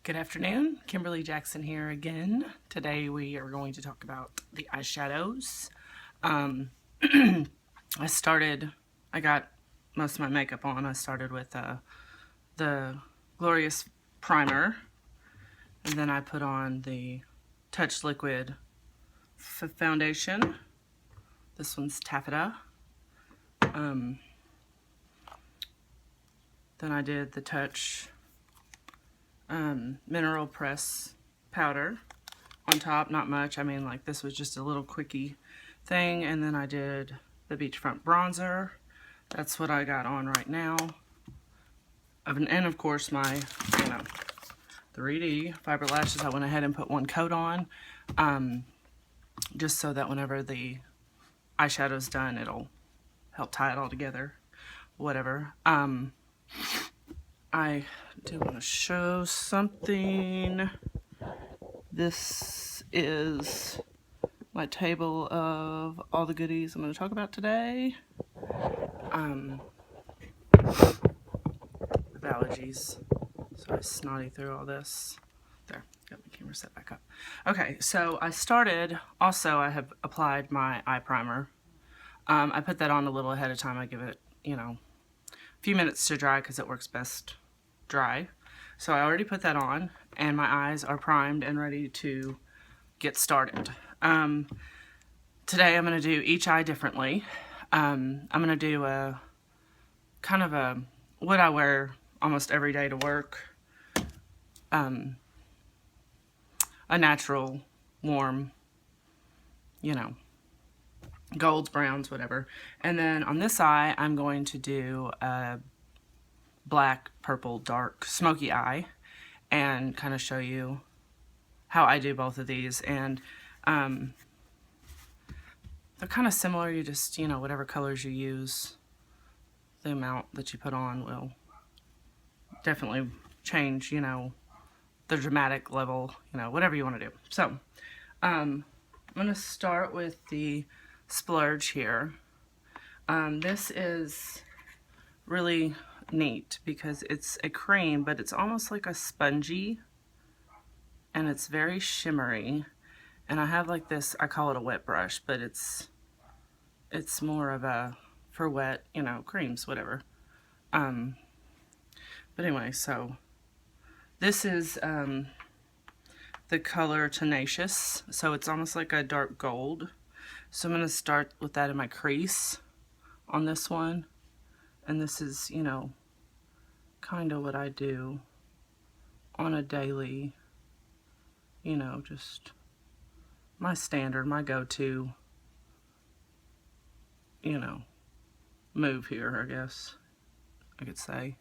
Good afternoon, Kimberly Jackson here again. Today we are going to talk about the eyeshadows. Um, I got most of my makeup on. I started with the Glorious Primer, and then I put on the Touch Liquid Foundation. This one's Taffeta. Then I did the Touch Mineral Press Powder on top, not much. I mean, like, this was just a little quickie thing. And then I did the Beachfront Bronzer. That's what I got on right now. And of course my 3D Fiber Lashes. I went ahead and put one coat on, just so that whenever the eyeshadow's done, it'll help tie it all together, whatever. I do want to show something. This is my table of all the goodies I'm going to talk about today. Allergies, so I snotty through all this. There, got my camera set back up. Okay, so I have applied my eye primer. I put that on a little ahead of time. I give it, a few minutes to dry because it works best dry. So I already put that on, and my eyes are primed and ready to get started. Today I'm going to do each eye differently. I'm going to do a kind of what I wear almost every day to work. A natural, warm, golds, browns, whatever. And then on this eye, I'm going to do a black, purple, dark, smoky eye and kind of show you how I do both of these. And they're kind of similar. You just, whatever colors you use, the amount that you put on will definitely change, the dramatic level, whatever you want to do. So, I'm going to start with the splurge here. This is really neat because it's a cream, but it's almost like a spongy, and it's very shimmery. And I have like this, I call it a wet brush, but it's more of a, for wet, creams, whatever. But anyway, so this is the color Tenacious. So it's almost like a dark gold. So I'm going to start with that in my crease on this one. And this is, kind of what I do on a daily, just my standard, my go-to, move here, I guess I could say.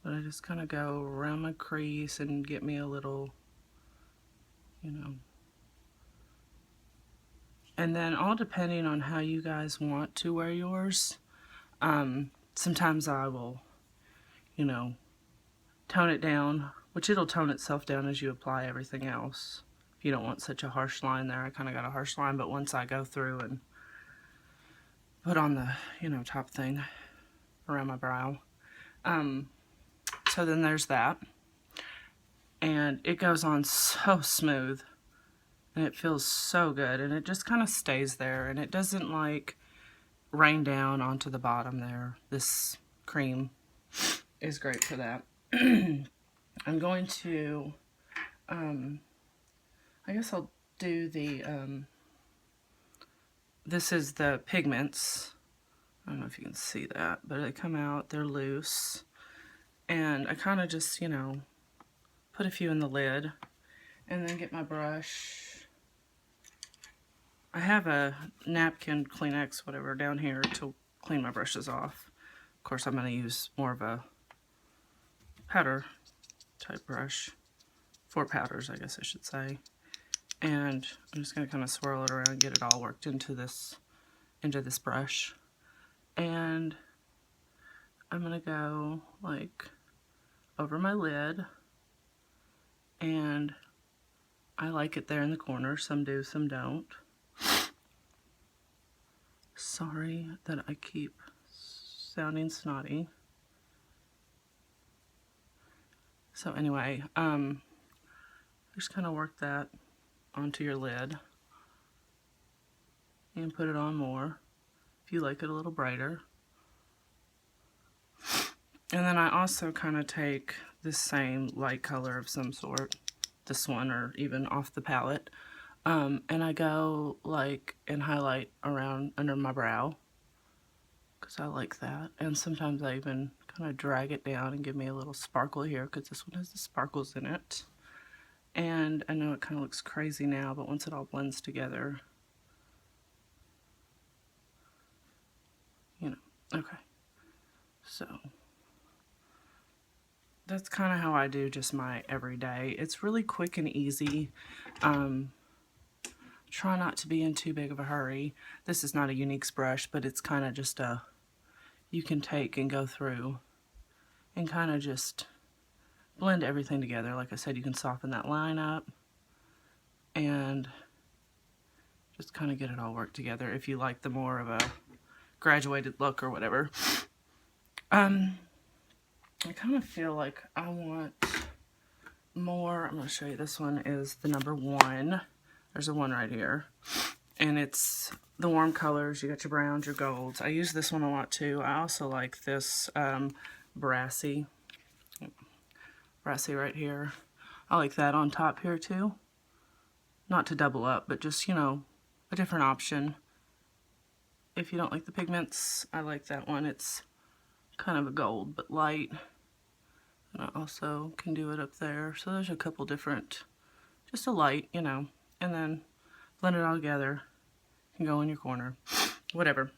But I just kind of go around my crease and get me a little, and then all depending on how you guys want to wear yours. Sometimes I will, tone it down, which it'll tone itself down as you apply everything else. If you don't want such a harsh line there, I kind of got a harsh line, but once I go through and put on the, top thing around my brow. So then there's that. And it goes on so smooth. And it feels so good. And it just kind of stays there. And it doesn't like rain down onto the bottom there. This cream is great for that. I'm going to, I guess I'll do the, this is the pigments. I don't know if you can see that, but they come out, they're loose. And I kind of just, put a few in the lid and then get my brush. I have a napkin, Kleenex, whatever, down here to clean my brushes off. Of course, I'm going to use more of a powder type brush. For powders, I guess I should say. And I'm just going to kind of swirl it around and get it all worked into this brush. And I'm going to go like over my lid, and I like it there in the corner. Some do, some don't. Sorry that I keep sounding snotty. So anyway, just kind of work that onto your lid and put it on more if you like it a little brighter. And then I also kind of take this same light color of some sort, this one or even off the palette, and I go like and highlight around under my brow because I like that. And sometimes I even kind of drag it down and give me a little sparkle here because this one has the sparkles in it. And I know it kind of looks crazy now, but once it all blends together, you know, okay. So that's kind of how I do just my everyday. It's really quick and easy. Try not to be in too big of a hurry. This is not a Youniques brush, but it's kind of just a, you can take and go through and kind of just blend everything together. Like I said, you can soften that line up and just kind of get it all worked together if you like the more of a graduated look or whatever. I kind of feel like I want more. I'm going to show you. This one is the number 1. There's a 1 right here. And it's the warm colors. You got your browns, your golds. I use this one a lot too. I also like this brassy right here. I like that on top here too. Not to double up, but just, you know, a different option. If you don't like the pigments, I like that one. It's kind of a gold, but light. And I also can do it up there. So there's a couple different, just a light, you know, and then blend it all together and go in your corner, whatever.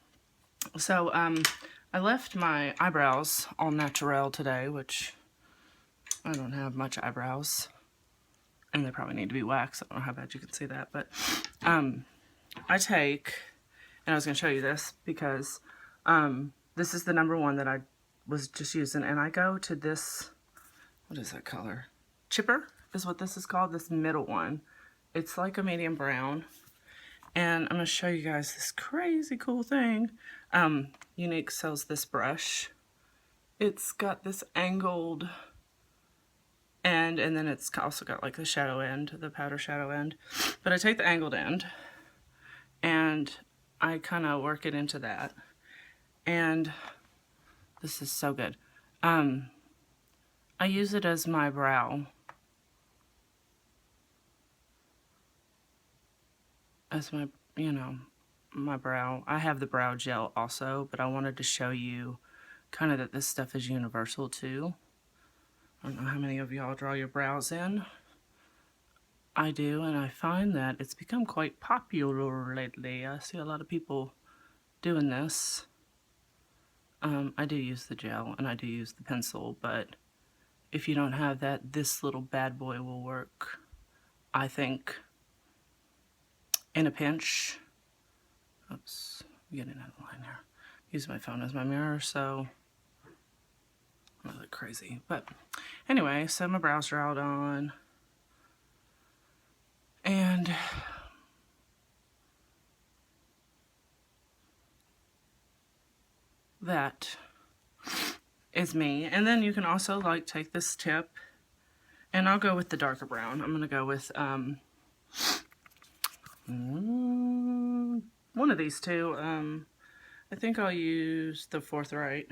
So I left my eyebrows all naturel today, which I don't have much eyebrows, and they probably need to be waxed. I don't know how bad you can see that, but I take, and I was going to show you this because this is the number 1 that I was just using, and I go to this, what is that color? Chipper is what this is called, this middle one. It's like a medium brown, and I'm going to show you guys this crazy cool thing. Youniques sells this brush. It's got this angled end, and then it's also got like the shadow end, the powder shadow end. But I take the angled end, and I kind of work it into that. And this is so good. I use it as my brow. As my, you know, my brow. I have the brow gel also, but I wanted to show you kind of that this stuff is universal too. I don't know how many of y'all draw your brows in. I do, and I find that it's become quite popular lately. I see a lot of people doing this. I do use the gel and I do use the pencil, but if you don't have that, this little bad boy will work, I think, in a pinch. Oops, I'm getting out of line there. Use my phone as my mirror, so I'm not like crazy. But anyway, so my brows are out on. And that is me. And then you can also like take this tip, and I'll go with the darker brown. I'm gonna go with one of these two. I think I'll use the Forthright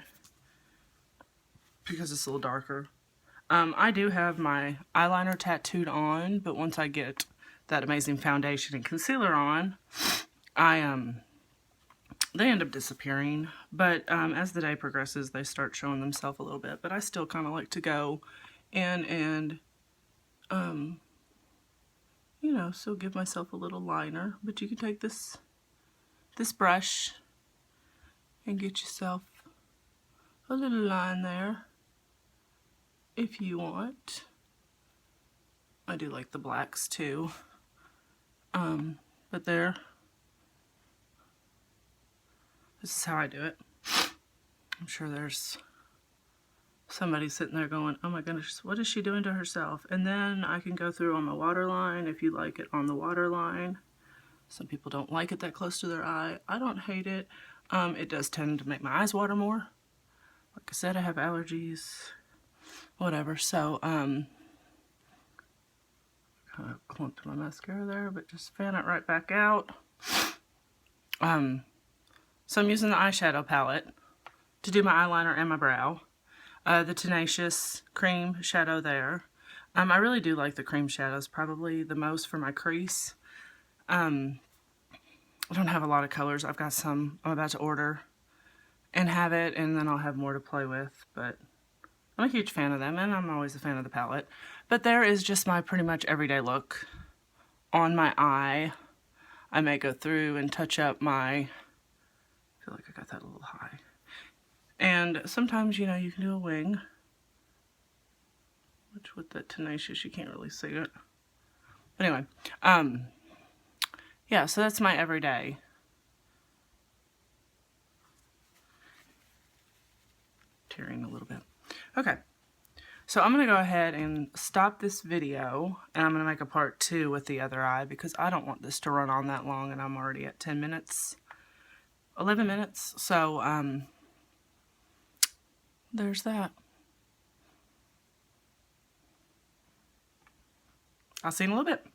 because it's a little darker. I do have my eyeliner tattooed on, but once I get that amazing foundation and concealer on, they end up disappearing. But as the day progresses, they start showing themselves a little bit. But I still kind of like to go in and, you know, still give myself a little liner. But you can take this brush and get yourself a little line there if you want. I do like the blacks too. But there. This is how I do it. I'm sure there's somebody sitting there going, oh my goodness, what is she doing to herself? And then I can go through on my waterline if you like it on the waterline. Some people don't like it that close to their eye. I don't hate it. It does tend to make my eyes water more. Like I said, I have allergies. whatever. So, kind of clumped my mascara there, but just fan it right back out. So I'm using the eyeshadow palette to do my eyeliner and my brow. The Tenacious cream shadow there. I really do like the cream shadows, probably the most for my crease. I don't have a lot of colors. I've got some I'm about to order and have it, and then I'll have more to play with, but I'm a huge fan of them, and I'm always a fan of the palette. But there is just my pretty much everyday look on my eye. I may go through and touch up my, I feel like I got that a little high. And sometimes, you know, you can do a wing, which with the Tenacious, you can't really see it. But anyway, yeah, so that's my everyday. Tearing a little bit. Okay, so I'm going to go ahead and stop this video, and I'm going to make a part 2 with the other eye, because I don't want this to run on that long, and I'm already at 10 minutes, 11 minutes, so, there's that. I'll see you in a little bit.